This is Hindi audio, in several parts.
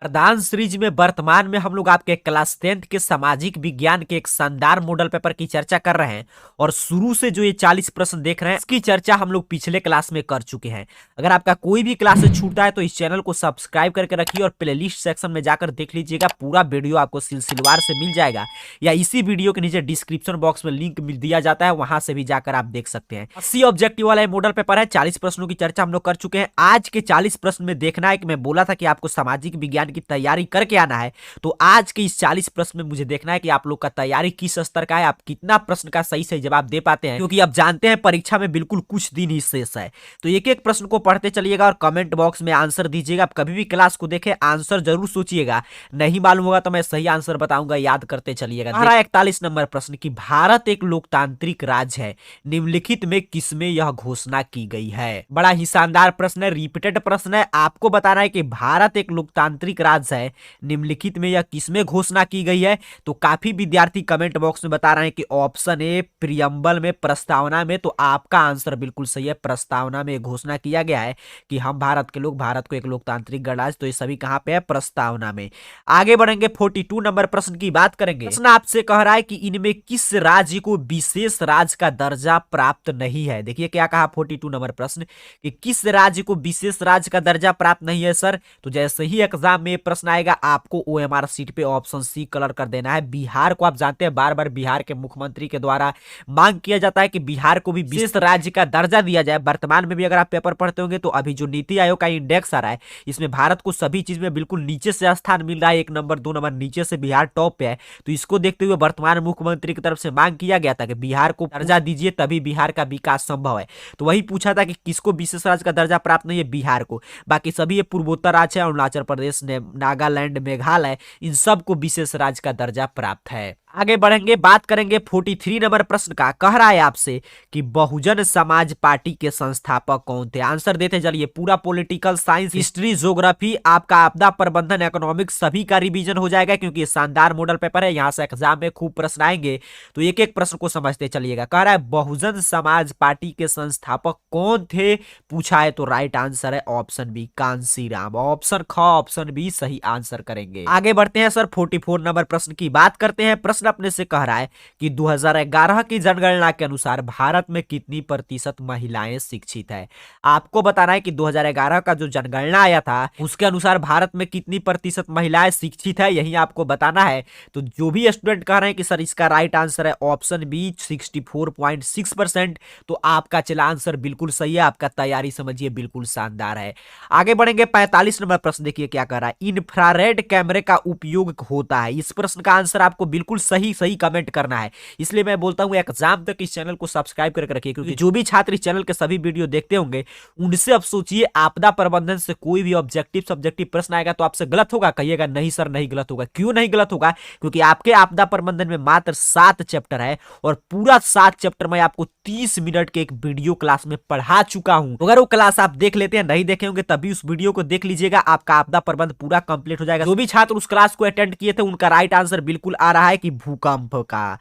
प्रधान सीरीज में वर्तमान में हम लोग आपके क्लास 10th के सामाजिक विज्ञान के एक शानदार मॉडल पेपर की चर्चा कर रहे हैं। और शुरू से जो ये 40 प्रश्न देख रहे हैं इसकी चर्चा हम लोग पिछले क्लास में कर चुके हैं। अगर आपका कोई भी क्लास से छूटा है तो इस चैनल को सब्सक्राइब करके रखिए और प्लेलिस्ट सेक्शन में जाकर देख लीजिएगा। पूरा वीडियो आपको सिलसिलेवार से मिल जाएगा या इसी वीडियो के नीचे डिस्क्रिप्शन बॉक्स में लिंक दिया जाता है, वहां से भी जाकर आप देख सकते हैं। 80 ऑब्जेक्टिव वाला मॉडल पेपर है। 40 प्रश्नों की चर्चा हम लोग कर चुके हैं। आज के 40 प्रश्न में देखना है कि मैं बोला था कि आपको सामाजिक विज्ञान की तैयारी करके आना है, तो आज के इस 40 प्रश्न में मुझे देखना है कि आप लोग का तैयारी किस स्तर का है, आप कितना प्रश्न का सही सही जवाब दे पाते हैं, क्योंकि आप जानते हैं परीक्षा में बिल्कुल कुछ दिन ही शेष है। तो एक एक प्रश्न को पढ़ते चलिएगा और कमेंट बॉक्स में आंसर दीजिएगा। आप कभी भी क्लास को देखें आंसर जरूर सोचिएगा, नहीं मालूम होगा तो मैं सही आंसर बताऊंगा, याद करते चलिएगा। 41 नंबर प्रश्न की भारत एक लोकतांत्रिक राज्य है, निम्नलिखित में किसमें यह घोषणा की गई है। बड़ा ही शानदार प्रश्न है, रिपीटेड प्रश्न है। आपको बताना है कि भारत एक लोकतांत्रिक राज्य है, निम्नलिखित में यह किसमें घोषणा की गई है। तो काफी विद्यार्थी कमेंट बॉक्स में बता रहे हैं कि ऑप्शन ए प्रियम्बल में, प्रस्तावना में। तो आपका आंसर बिल्कुल सही है, प्रस्तावना में घोषणा किया गया है कि हम भारत के लोग भारत को एक लोकतांत्रिक गणराज्य। तो ये सभी कहां पे है, प्रस्तावना में। आगे बढ़ेंगे 42 नंबर प्रश्न की बात करेंगे। प्रश्न आपसे कह रहा है कि इनमें किस राज्य को विशेष राज्य का दर्जा प्राप्त नहीं है। देखिए क्या कहा 42 नंबर प्रश्न कि किस राज्य को विशेष राज्य का दर्जा प्राप्त नहीं है सर। तो जैसे ही एग्जाम में प्रश्न आएगा आपको OMR सीट पे ऑप्शन सी कलर कर देना है। बिहार को आप जानते हैं बार बार बिहार के मुख्यमंत्री के द्वारा मांग किया जाता है कि बिहार को भी विशेष राज्य का दर्जा दिया जाए। वर्तमान में भी अगर आप पेपर पढ़ते होंगे तो अभी जो नीति आयोग का इंडेक्स आ रहा है इसमें भारत को सभी चीज में बिल्कुल नीचे से स्थान मिल रहा है, 1 नंबर 2 नंबर नीचे से बिहार टॉप पे है। तो इसको देखते हुए वर्तमान मुख्यमंत्री की तरफ से मांग किया गया था कि बिहार को दर्जा दीजिए तभी बिहार का विकास संभव है। तो वही पूछा था कि किसको विशेष राज्य का दर्जा प्राप्त नहीं है, बिहार को। बाकी सभी ये पूर्वोत्तर राज्य है, अरुणाचल प्रदेश, नागालैंड, मेघालय, इन सबको विशेष राज्य का दर्जा प्राप्त है। आगे बढ़ेंगे, बात करेंगे 43 नंबर प्रश्न का। कह रहा है आपसे कि बहुजन समाज पार्टी के संस्थापक कौन थे। आंसर देते चलिए। पूरा पॉलिटिकल साइंस, हिस्ट्री, ज्योग्राफी, आपका आपदा प्रबंधन, इकोनॉमिक्स सभी का रिवीजन हो जाएगा, क्योंकि ये शानदार मॉडल पेपर है। यहां से एग्जाम में खूब प्रश्न आएंगे, तो एक एक प्रश्न को समझते चलिएगा। कह रहा है बहुजन समाज पार्टी के संस्थापक कौन थे पूछा है, तो राइट आंसर है ऑप्शन बी, कांशीराम। ऑप्शन ख, ऑप्शन बी सही आंसर करेंगे। आगे बढ़ते हैं सर 44 नंबर प्रश्न की बात करते हैं। प्रश्न अपने से कह रहा है कि 2011 की जनगणना के अनुसार भारत में कितनी प्रतिशत महिलाएं शिक्षित है। आपको बताना है कि 2011 का जो जनगणना आया था उसके अनुसार भारत में कितनी प्रतिशत महिलाएं शिक्षित है, यही आपको बताना है। तो जो भी स्टूडेंट कह रहे हैं कि सर इसका राइट आंसर है ऑप्शन बी, 64.6%। तो आपका चला आंसर बिल्कुल सही है, आपका तैयारी समझिए बिल्कुल शानदार है। आगे बढ़ेंगे 45 नंबर प्रश्न, देखिए क्या कह रहा है। इंफ्रारेड कैमरे का उपयोग होता है। इस प्रश्न का आंसर आपको बिल्कुल सही सही कमेंट करना है। इसलिए मैं बोलता हूं एग्जाम तक इस चैनल को सब्सक्राइब करके रखिए, क्योंकि जो भी छात्र इस चैनल के सभी वीडियो देखते होंगे उनसे अब सोचिए आपदा प्रबंधन से कोई भी ऑब्जेक्टिव सब्जेक्टिव प्रश्न आएगा तो आपसे गलत होगा। कहिएगा नहीं सर नहीं गलत होगा। क्यों नहीं गलत होगा, क्योंकि आपके आपदा प्रबंधन में मात्र 7 चैप्टर है और पूरा 7 चैप्टर में आपको 30 मिनट के एक वीडियो क्लास में पढ़ा चुका हूं। अगर वो क्लास आप देख लेते हैं, नहीं देखे होंगे तभी उस वीडियो को देख लीजिएगा, आपका आपदा प्रबंधन पूरा कंप्लीट हो जाएगा। जो भी छात्र उस क्लास को अटेंड किए थे उनका राइट आंसर बिल्कुल आ रहा है कि भूकंप का,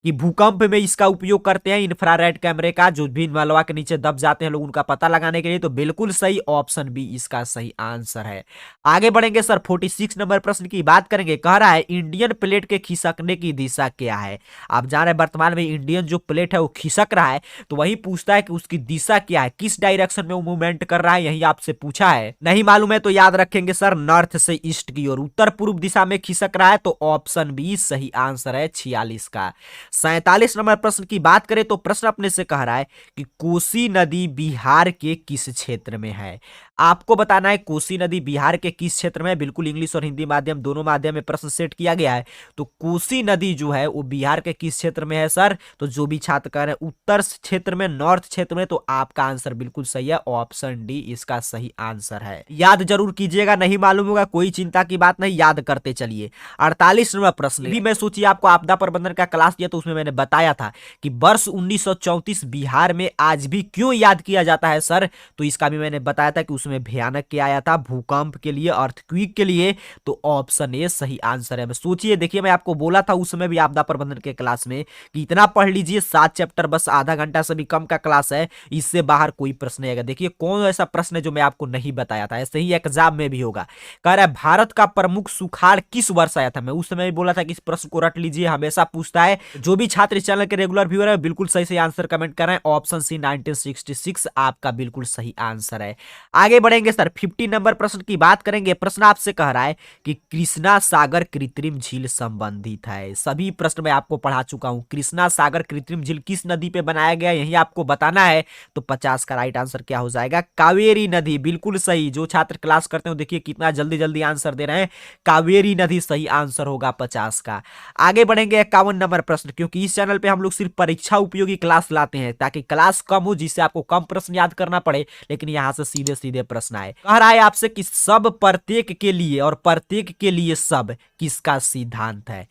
कि भूकंप में इसका उपयोग करते हैं इंफ्रारेड कैमरे का। जो भी मलबा के नीचे दब जाते हैं लोग उनका पता लगाने के लिए। तो बिल्कुल सही ऑप्शन बी इसका सही आंसर है। आगे बढ़ेंगे सर 46 नंबर प्रश्न की बात करेंगे। कह रहा है इंडियन प्लेट के खिसकने की दिशा क्या है। आप जान रहे हैं वर्तमान में इंडियन जो प्लेट है वो खिसक रहा है, तो वही पूछता है कि उसकी दिशा क्या है, किस डायरेक्शन में वो मूवमेंट कर रहा है, यही आपसे पूछा है। नहीं मालूम है तो याद रखेंगे सर नॉर्थ से ईस्ट की ओर, उत्तर पूर्व दिशा में खिसक रहा है। तो ऑप्शन बी सही आंसर है 46 का। 47 नंबर प्रश्न की बात करें तो प्रश्न अपने से कह रहा है कि कोसी नदी बिहार के किस क्षेत्र में है। आपको बताना है कोसी नदी बिहार के किस क्षेत्र में है। बिल्कुल इंग्लिश और हिंदी माध्यम दोनों माध्यम में प्रश्न सेट किया गया है। तो कोसी नदी जो है वो बिहार के किस क्षेत्र में है सर। तो जो भी छात्र कह रहे हैं उत्तर क्षेत्र में, नॉर्थ क्षेत्र में, तो आपका आंसर बिल्कुल सही है, ऑप्शन डी इसका सही आंसर है। याद जरूर कीजिएगा, नहीं मालूम होगा कोई चिंता की बात नहीं, याद करते चलिए। 48 नंबर प्रश्न भी मैं सोचिए आपको आपदा प्रबंधन का क्लास दिया तो उसमें मैंने बताया था कि वर्ष 1934 बिहार में आज भी क्यों याद किया जाता है सर। तो इसका भी मैंने बताया था कि उसमें उसमें भयानक क्या आया था, भूकंप के लिए, अर्थक्वेक के लिए। तो ऑप्शन ए सही आंसर है। मैं सोचिए, देखिए मैं आपको बोला था उस समय भी आपदा प्रबंधन के क्लास में कि इतना पढ़ लीजिए, 7 चैप्टर, बस आधा घंटा से भी कम का क्लास है, इससे बाहर कोई प्रश्न नहीं आएगा। देखिए कौन ऐसा प्रश्न है जो मैं आपको नहीं बताया था, ऐसे ही एग्जाम में भी होगा। कह रहा है भारत का प्रमुख सुखाड़ किस वर्ष आया था। मैं उस समय भी बोला था कि इस प्रश्न को रट लीजिए, हमेशा पूछता है। जो भी छात्र इस चैनल के रेगुलर व्यूअर है बिल्कुल सही से आंसर कमेंट कर रहे हैं। ऑप्शन सी 1966 आपका बिल्कुल सही आंसर है। आगे बढ़ेंगे सर, 50 नंबर प्रश्न की बात करेंगे। प्रश्न आपसे कह रहा है कि कृष्णा सागर कृत्रिम झील संबंधित है। सभी प्रश्न मैं आपको पढ़ा चुका हूं। कृष्णा सागर कृत्रिम झील किस नदी पे बनाया गया यही आपको बताना है। तो 50 का राइट आंसर क्या हो जाएगा, कावेरी नदी। बिल्कुल सही। जो छात्र क्लास करते हो देखिए कितना जल्दी जल्दी आंसर दे रहे हैं, कावेरी नदी सही आंसर होगा 50 का। आगे बढ़ेंगे 51 नंबर प्रश्न, क्योंकि इस चैनल पे हम लोग सिर्फ परीक्षा उपयोगी क्लास लाते हैं ताकि क्लास कम हो, जिससे आपको कम प्रश्न याद करना पड़े, लेकिन यहां से सीधे सीधे प्रश्न आए। कह रहा है आपसे कि सब प्रत्येक के लिए और प्रत्येक के लिए सब किसका सिद्धांत है।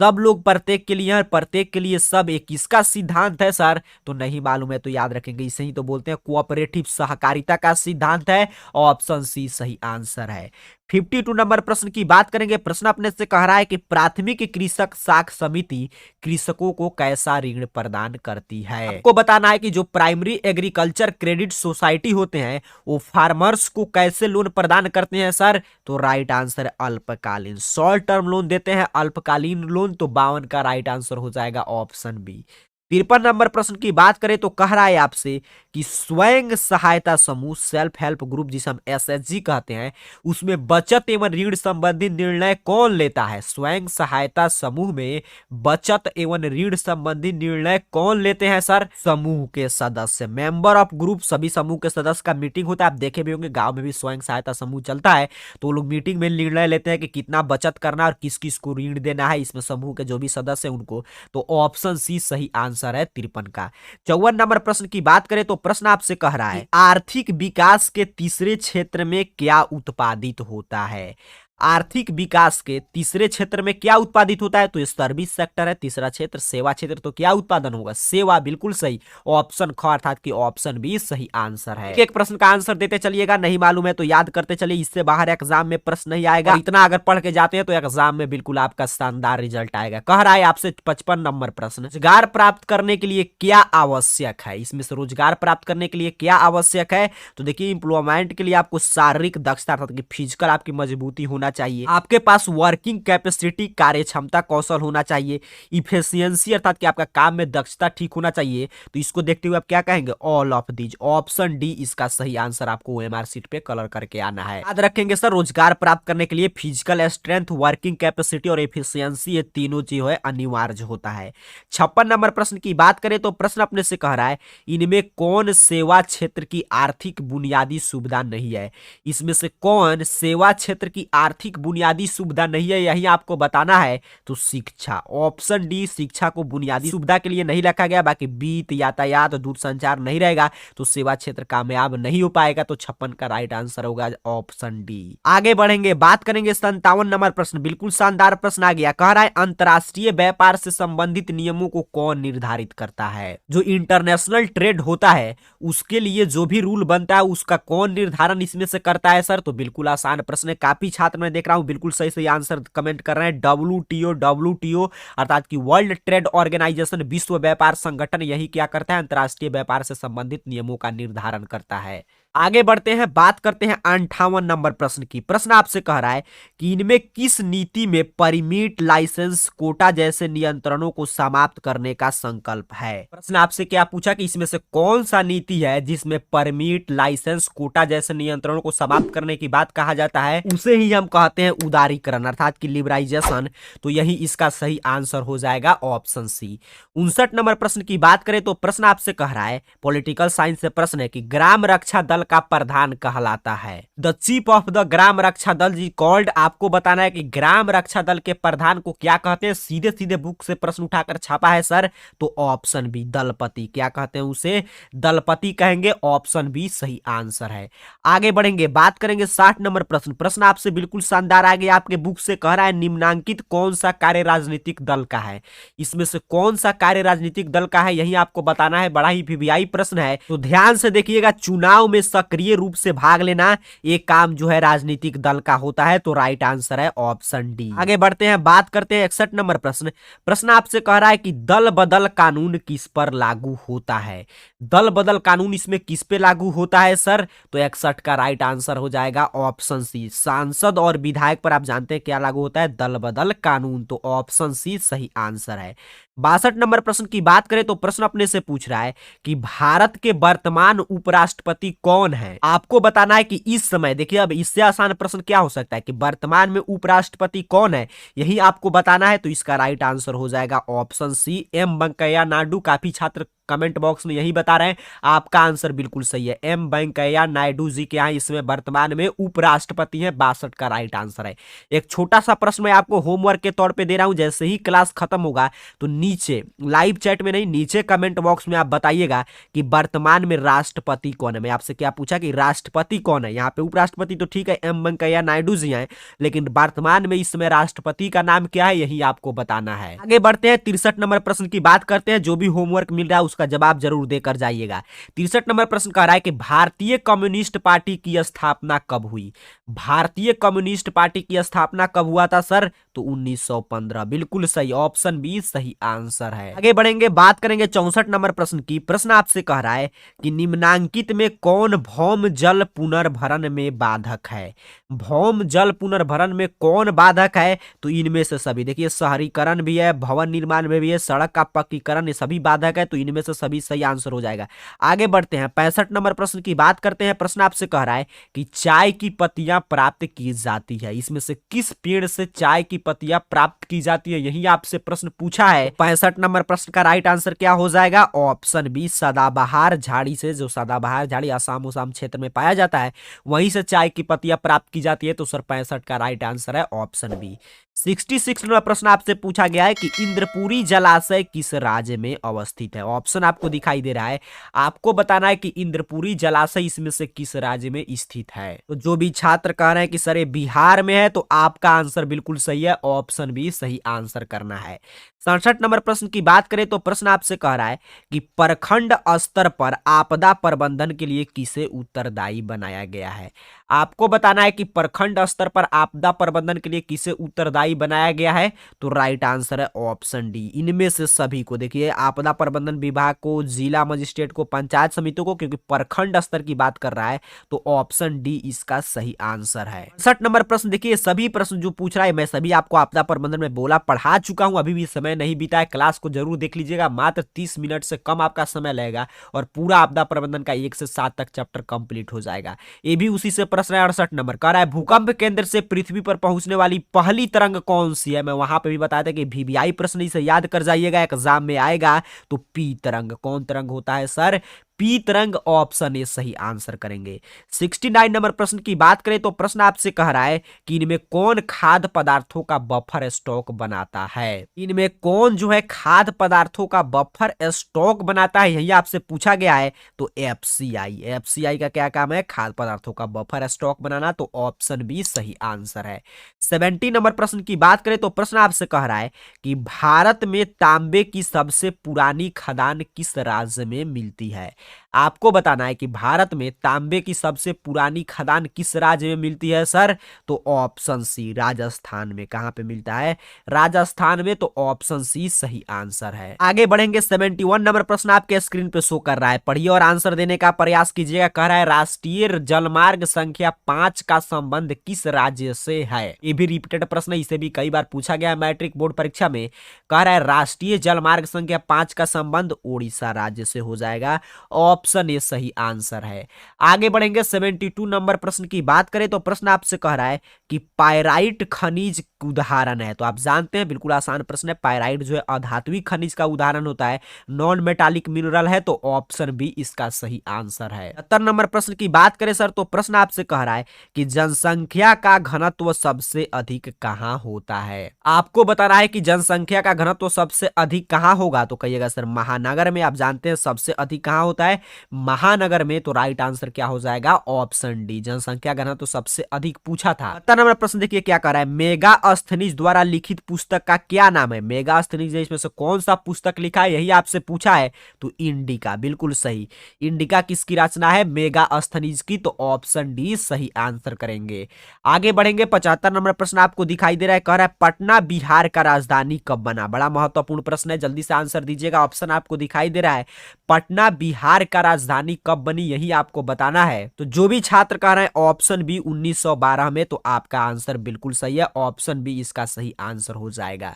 सब लोग प्रत्येक के लिए, प्रत्येक के लिए सब एक किसका सिद्धांत है सर। तो नहीं मालूम है तो याद रखेंगे, इसे ही तो बोलते हैं कोऑपरेटिव सहकारिता का सिद्धांत है। ऑप्शन सी सही आंसर है। 52 नंबर प्रश्न की बात करेंगे। प्रश्न अपने से कह रहा है कि प्राथमिक कृषक साख समिति कृषकों को कैसा ऋण प्रदान करती है। आपको बताना है कि जो प्राइमरी एग्रीकल्चर क्रेडिट सोसाइटी होते हैं वो फार्मर्स को कैसे लोन प्रदान करते हैं सर। तो राइट आंसर अल्पकालीन, शॉर्ट टर्म लोन देते हैं, अल्पकालीन लोन। तो 52 का राइट आंसर हो जाएगा ऑप्शन बी। 53 नंबर प्रश्न की बात करें तो कह रहा है आपसे कि स्वयं सहायता समूह, सेल्फ हेल्प ग्रुप जिसे हम एसएचजी कहते हैं, उसमें बचत एवं ऋण संबंधी निर्णय कौन लेता है। स्वयं सहायता समूह में बचत एवं ऋण संबंधी निर्णय कौन लेते हैं सर। समूह के सदस्य, मेंबर ऑफ ग्रुप। सभी समूह के सदस्य का मीटिंग होता है। आप देखे भी होंगे गांव में भी स्वयं सहायता समूह चलता है, तो वो लोग मीटिंग में निर्णय लेते हैं कि कितना बचत करना और किस किस को ऋण देना है, इसमें समूह के जो भी सदस्य हैं उनको। तो ऑप्शन सी सही आंसर है 53 का। 54 नंबर प्रश्न की बात करें तो प्रश्न आपसे कह रहा है आर्थिक विकास के तीसरे क्षेत्र में क्या उत्पादित होता है। आर्थिक विकास के तीसरे क्षेत्र में क्या उत्पादित होता है। तो सर्विस सेक्टर है तीसरा क्षेत्र, सेवा क्षेत्र। तो क्या उत्पादन होगा, सेवा। बिल्कुल सही। ऑप्शन ख अर्थात कि ऑप्शन बी सही आंसर है। एक प्रश्न का आंसर देते चलिएगा, नहीं मालूम है तो याद करते चलिए, इससे बाहर एग्जाम में प्रश्न नहीं आएगा। इतना अगर पढ़ के जाते हैं तो एग्जाम में बिल्कुल आपका शानदार रिजल्ट आएगा। कह रहा है आपसे 55 नंबर प्रश्न, रोजगार प्राप्त करने के लिए क्या आवश्यक है। इसमें से रोजगार प्राप्त करने के लिए क्या आवश्यक है। तो देखिए एम्प्लॉयमेंट के लिए आपको शारीरिक दक्षता अर्थात कि फिजिकल आपकी मजबूती होना चाहिए, आपके पास वर्किंग कैपेसिटी कार्य क्षमता कौशल होना चाहिए, इफिशियंसी अर्थात कि आपका काम में दक्षता ठीक होना चाहिए। तो इसको देखते हुए आप क्या कहेंगे, all of these. Option D इसका सही आंसर आपको ओएमआर शीट पे कलर करके आना है। याद रखेंगे सर, रोजगार प्राप्त करने के लिए फिजिकल स्ट्रेंथ, वर्किंग कैपेसिटी और एफिशिएंसी, ये तीनों चीज है अनिवार्य होता है। 56 नंबर प्रश्न की बात करें तो प्रश्न अपने से कह रहा है इनमें कौन सेवा क्षेत्र की आर्थिक बुनियादी सुविधा नहीं है। इसमें से कौन सेवा क्षेत्र की आर्थिक बुनियादी सुविधा नहीं है, यही आपको बताना है। तो शिक्षा। ऑप्शन डी शिक्षा को बुनियादी सुविधा के लिए नहीं रखा गया, बाकी वित्त, यातायात, दूर संचार नहीं रहेगा तो सेवा क्षेत्र कामयाब नहीं हो पाएगा। तो 56 का राइट आंसर होगा ऑप्शन डी। आगे बढ़ेंगे, बात करेंगे 57 नंबर प्रश्न। बिल्कुल शानदार प्रश्न आ गया। कह रहा है अंतरराष्ट्रीय व्यापार से संबंधित नियमों को कौन निर्धारित करता है। जो इंटरनेशनल ट्रेड होता है उसके लिए जो भी रूल बनता है उसका कौन निर्धारण इसमें से करता है सर। तो बिल्कुल आसान प्रश्न है, काफी छात्र मैं देख रहा हूं बिल्कुल सही सही आंसर कमेंट कर रहे हैं। डब्ल्यूटीओ। डब्ल्यूटीओ अर्थात कि वर्ल्ड ट्रेड ऑर्गेनाइजेशन, विश्व व्यापार संगठन, यही क्या करता है, अंतरराष्ट्रीय व्यापार से संबंधित नियमों का निर्धारण करता है। आगे बढ़ते हैं, बात करते हैं 58 नंबर प्रश्न की। प्रश्न आपसे कह रहा है कि इनमें किस नीति में परमिट, लाइसेंस, कोटा जैसे नियंत्रणों को समाप्त करने का संकल्प है। प्रश्न आपसे क्या पूछा कि इसमें से कौन सा नीति है जिसमें परमिट, लाइसेंस, कोटा जैसे नियंत्रणों को समाप्त करने की बात कहा जाता है, उसे ही हम कहते हैं उदारीकरण अर्थात कि लिबराइजेशन। तो यही इसका सही आंसर हो जाएगा ऑप्शन सी। 59 नंबर प्रश्न की बात करें तो प्रश्न आपसे कह रहा है, पॉलिटिकल साइंस से प्रश्न है कि ग्राम रक्षा दल का प्रधान कहलाता है। The chief of the gram रक्षा दल जी कॉल्ड। आपको बताना है कि ग्राम रक्षा दल के प्रधान को क्या कहते हैं। सीधे सीधे बुक से प्रश्न उठाकर छापा है सर। तो ऑप्शन बी दलपति। क्या कहते हैं उसे, दलपति कहेंगे। ऑप्शन बी सही आंसर है। आगे बढ़ेंगे, बात करेंगे 60 नंबर प्रश्न। प्रश्न आपसे बिल्कुल शानदार आ गया, आपके बुक से कह रहा है निम्नांकित कौन सा कार्य राजनीतिक दल का है। इसमें से कौन सा कार्य राजनीतिक दल का है, यही आपको बताना है। बड़ा ही वीवीआई प्रश्न है, तो ध्यान से देखिएगा। चुनाव में सक्रिय रूप से भाग लेना, ये काम जो है राजनीतिक दल का होता है। तो राइट आंसर है ऑप्शन डी। आगे बढ़ते हैं, बात करते हैं 61 नंबर प्रश्न। प्रश्न आपसे कह रहा है कि दल बदल कानून किस पर लागू होता है। दल बदल कानून इसमें किस पे लागू होता है सर? तो 61 का राइट आंसर हो जाएगा ऑप्शन सी, सांसद और विधायक पर आप जानते हैं क्या लागू होता है, दल बदल कानून। तो ऑप्शन सी सही आंसर है। 62 नंबर प्रश्न की बात करें तो प्रश्न अपने से पूछ रहा है कि भारत के वर्तमान उपराष्ट्रपति कौन है। आपको बताना है कि इस समय, देखिए अब इससे आसान प्रश्न क्या हो सकता है कि वर्तमान में उपराष्ट्रपति कौन है, यही आपको बताना है। तो इसका राइट आंसर हो जाएगा option C, M Venkaiah Naidu. काफी छात्र कमेंट बॉक्स में यही बता रहे हैं, आपका आंसर बिल्कुल सही है, एम वेंकैया नायडू जी के यहाँ इसमें वर्तमान में उपराष्ट्रपति हैं। 62 का राइट आंसर है। एक छोटा सा प्रश्न मैं आपको होमवर्क के तौर पे दे रहा हूं, जैसे ही क्लास खत्म होगा तो नीचे लाइव चैट में नहीं, नीचे कमेंट बॉक्स में आप बताइएगा कि वर्तमान में राष्ट्रपति कौन है। मैं आपसे क्या पूछा कि राष्ट्रपति कौन है, यहाँ पे उपराष्ट्रपति तो ठीक है एम वेंकैया नायडू जी हैं, लेकिन वर्तमान में इस समय राष्ट्रपति का नाम क्या है, यही आपको बताना है। आगे बढ़ते हैं, 63 नंबर प्रश्न की बात करते हैं। जो भी होमवर्क मिल रहा है उसका जवाब जरूर देकर जाइएगा। 63 नंबर प्रश्न कह रहा है कि भारतीय कम्युनिस्ट पार्टी की स्थापना कब हुई। भारतीय कम्युनिस्ट पार्टी की स्थापना कब हुआ था सर? तो 1915, बिल्कुल सही, ऑप्शन बी सही आंसर है। आगे बढ़ेंगे, बात करेंगे 64 नंबर प्रश्न की। प्रश्न आपसे कह रहा है कि निम्नांकित में कौन भौम जल पुनर्भरण में बाधक है। भौम जल पुनर्भरण में कौन बाधक है? तो इनमें से सभी, देखिए शहरीकरण भी है, भवन निर्माण में भी है, सड़क का पक्कीकरण, ये सभी बाधक है। तो इनमें से सभी सही आंसर हो जाएगा। आगे बढ़ते हैं, 65 नंबर प्रश्न की बात करते हैं। प्रश्न आपसे कह रहा है कि चाय की पत्तियां प्राप्त की जाती है, इसमें से किस पेड़ से चाय की पत्तियां प्राप्त की जाती है, यही आपसे प्रश्न पूछा है। 65 नंबर प्रश्न का राइट आंसर क्या हो जाएगा? ऑप्शन बी, सदाबहार झाड़ी से। जो सदाबहार झाड़ी आसाम उसाम क्षेत्र में पाया जाता है, वहीं से चाय की पत्तियां प्राप्त की जाती है। तो सर 65 का राइट आंसर है ऑप्शन बी। 66 नंबर प्रश्न आपसे पूछा गया है कि इंद्रपुरी जलाशय किस राज्य में अवस्थित है। ऑप्शन आपको दिखाई दे रहा है, आपको बताना है कि इंद्रपुरी जलाशय इसमें से किस राज्य में स्थित है। तो जो भी छात्र कह रहे हैं कि सर ये बिहार में है, तो आपका आंसर बिल्कुल सही है, ऑप्शन बी सही आंसर करना है। 67 नंबर प्रश्न की बात करें तो प्रश्न आपसे कह रहा है कि प्रखंड स्तर पर आपदा प्रबंधन के लिए किसे उत्तरदायी बनाया गया है। आपको बताना है कि प्रखंड स्तर पर आपदा प्रबंधन के लिए किसे उत्तरदायी बनाया गया है। तो राइट आंसर है ऑप्शन डी, इनमें से सभी को। देखिए आपदा प्रबंधन विभाग को, जिला मजिस्ट्रेट को, पंचायत समितियों को, क्योंकि प्रखंड स्तर की बात कर रहा है। तो ऑप्शन डी इसका सही आंसर है। 67 नंबर प्रश्न, देखिए सभी प्रश्न जो पूछ रहा है मैं सभी आपको आपदा प्रबंधन में बोला पढ़ा चुका हूं, अभी भी समय नहीं बीता है। क्लास को जरूर देख लीजिएगा, मात्र 30 मिनट से कम आपका समय लगेगा और पूरा आपदा प्रबंधन का 1 से 7 तक चैप्टर कंप्लीट हो जाएगा। ये भी उसी से प्रश्न है। 68 नंबर कह रहा है भूकंप केंद्र से पृथ्वी पर पहुंचने वाली पहली तरंग कौन सी है। मैं वहां पे भी बताया था कि VVI प्रश्न इसे याद कर जाइएगा, एग्जाम में आएगा। तो पी तरंग, कौन तरंग होता है सर? पी तरंग, ऑप्शन ए सही आंसर करेंगे। 69 नंबर प्रश्न की बात करें तो प्रश्न आपसे कह रहा है कि इनमें कौन खाद्य पदार्थों का बफर स्टॉक बनाता है। इनमें कौन जो है खाद्य पदार्थों का बफर स्टॉक बनाता है, यही आपसे पूछा गया है। तो एफसीआई का क्या काम है? खाद्य पदार्थों का बफर स्टॉक बनाना। तो ऑप्शन बी सही आंसर है। 70 नंबर प्रश्न की बात करें तो प्रश्न आपसे कह रहा है कि भारत में तांबे की सबसे पुरानी खदान किस राज्य में मिलती है। आपको बताना है कि भारत में तांबे की सबसे पुरानी खदान किस राज्य में मिलती है सर? तो ऑप्शन सी, राजस्थान में। कहां पे मिलता है? राजस्थान में। तो ऑप्शन सी सही आंसर है। आगे बढ़ेंगे, 71 नंबर प्रश्न आपके स्क्रीन पे शो कर रहा है, पढ़िए और आंसर देने का प्रयास कीजिएगा। कह रहा है राष्ट्रीय जलमार्ग संख्या 5 का संबंध किस राज्य से है। ये भी रिपीटेड प्रश्न है, इसे भी कई बार पूछा गया है मैट्रिक बोर्ड परीक्षा में। कह रहा है राष्ट्रीय जलमार्ग संख्या 5 का संबंध उड़ीसा राज्य से हो जाएगा। ऑप्शन ए सही आंसर है। आगे बढ़ेंगे, 72 नंबर प्रश्न की बात करें तो प्रश्न आपसे कह रहा है कि पायराइट खनिज उदाहरण है। तो आप जानते हैं, बिल्कुल आसान प्रश्न है, पायराइट जो है अधात्विक खनिज का उदाहरण होता है, नॉन मेटालिक मिनरल है। तो ऑप्शन बी इसका सही आंसर है। 70 नंबर प्रश्न की बात करें सर तो प्रश्न आपसे कह रहा है कि जनसंख्या का घनत्व सबसे अधिक कहां होता है। आपको बता रहा है कि जनसंख्या का घनत्व सबसे अधिक कहां होगा। तो कहिएगा सर महानगर में। आप जानते हैं सबसे अधिक कहां होता है? महानगर में, तो राइट आंसर क्या हो जाएगा, ऑप्शन डी, जनसंख्या गणना तो सबसे अधिक पूछा था। 72 नंबर प्रश्न देखिए क्या कह रहा है, मेगास्थनीज द्वारा लिखित पुस्तक का क्या नाम है। मेगास्थनीज इसमें से कौन सा पुस्तक लिखा है, यही आपसे पूछा है, तो इंडिका, बिल्कुल सही। इंडिका किसकी रचना है, मेगास्थनीज की, तो ऑप्शन डी सही आंसर करेंगे। आगे बढ़ेंगे। 75 नंबर प्रश्न आपको दिखाई दे रहा है, कह रहा है पटना बिहार का राजधानी कब बना। बड़ा महत्वपूर्ण प्रश्न है, जल्दी से आंसर दीजिएगा। ऑप्शन आपको दिखाई दे रहा है, पटना बिहार का राजधानी कब बनी, यही आपको बताना है। तो जो भी छात्र कह रहे हैं ऑप्शन बी 1912 में, तो आपका आंसर बिल्कुल सही है, ऑप्शन बी इसका सही आंसर हो जाएगा।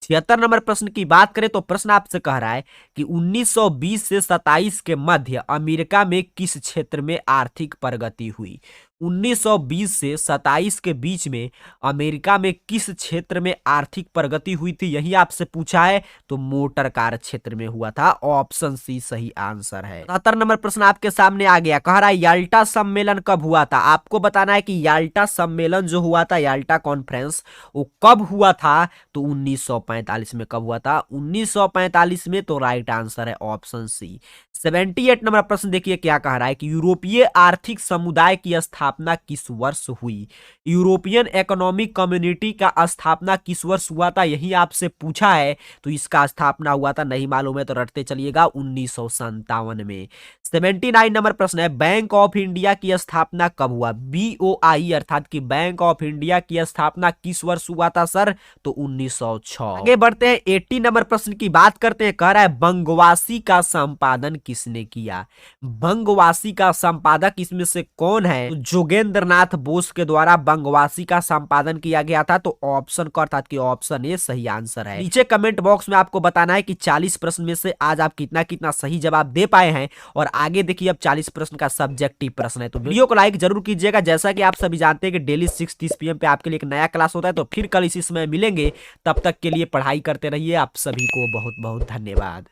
76 नंबर प्रश्न की बात करें तो प्रश्न आपसे कह रहा है कि 1920 से 27 के मध्य अमेरिका में किस क्षेत्र में आर्थिक प्रगति हुई। 1920 से 27 के बीच में अमेरिका में किस क्षेत्र में आर्थिक प्रगति हुई थी, यही आपसे पूछा है, तो मोटर कार क्षेत्र में हुआ था, ऑप्शन सी सही आंसर है। 77 नंबर प्रश्न आपके सामने आ गया, कह रहा है याल्टा सम्मेलन कब हुआ था। आपको बताना है कि याल्टा सम्मेलन जो हुआ था, याल्टा कॉन्फ्रेंस, वो कब हुआ था, तो 1945 में। कब हुआ था, 1945 में, तो राइट आंसर है ऑप्शन सी। 78 नंबर प्रश्न देखिए क्या कह रहा है कि यूरोपीय आर्थिक समुदाय की स्थापना किस वर्ष हुई। यूरोपियन इकोनॉमिक कम्युनिटी का स्थापना किस वर्ष हुआ था, यही आपसे पूछा है, तो इसका स्थापना हुआ था, नहीं मालूम है तो रटते चलिएगा, 1957 में। 79 नंबर प्रश्न है, बैंक ऑफ इंडिया की स्थापना कब हुआ। BOI अर्थात कि बैंक ऑफ इंडिया की स्थापना किस वर्ष हुआ था सर, तो 1906। आगे बढ़ते हैं। 80 नंबर प्रश्न की बात करते हैं, कह रहा है बंगवासी का संपादन किसने किया। बंगवासी का संपादक इसमें से कौन है, तो जोगेंद्र नाथ बोस के द्वारा बंगवासी का संपादन किया गया था, तो ऑप्शन का अर्थात कि ऑप्शन ए सही आंसर है। नीचे कमेंट बॉक्स में आपको बताना है कि 40 प्रश्न में से आज आप कितना कितना सही जवाब दे पाए हैं, और आगे देखिए अब 40 प्रश्न का सब्जेक्टिव प्रश्न है, तो वीडियो को लाइक जरूर कीजिएगा। जैसा कि आप सभी जानते हैं कि डेली 6:30 PM पे आपके लिए एक नया क्लास होता है, तो फिर कल इसी समय मिलेंगे, तब तक के लिए पढ़ाई करते रहिए। आप सभी को बहुत बहुत धन्यवाद।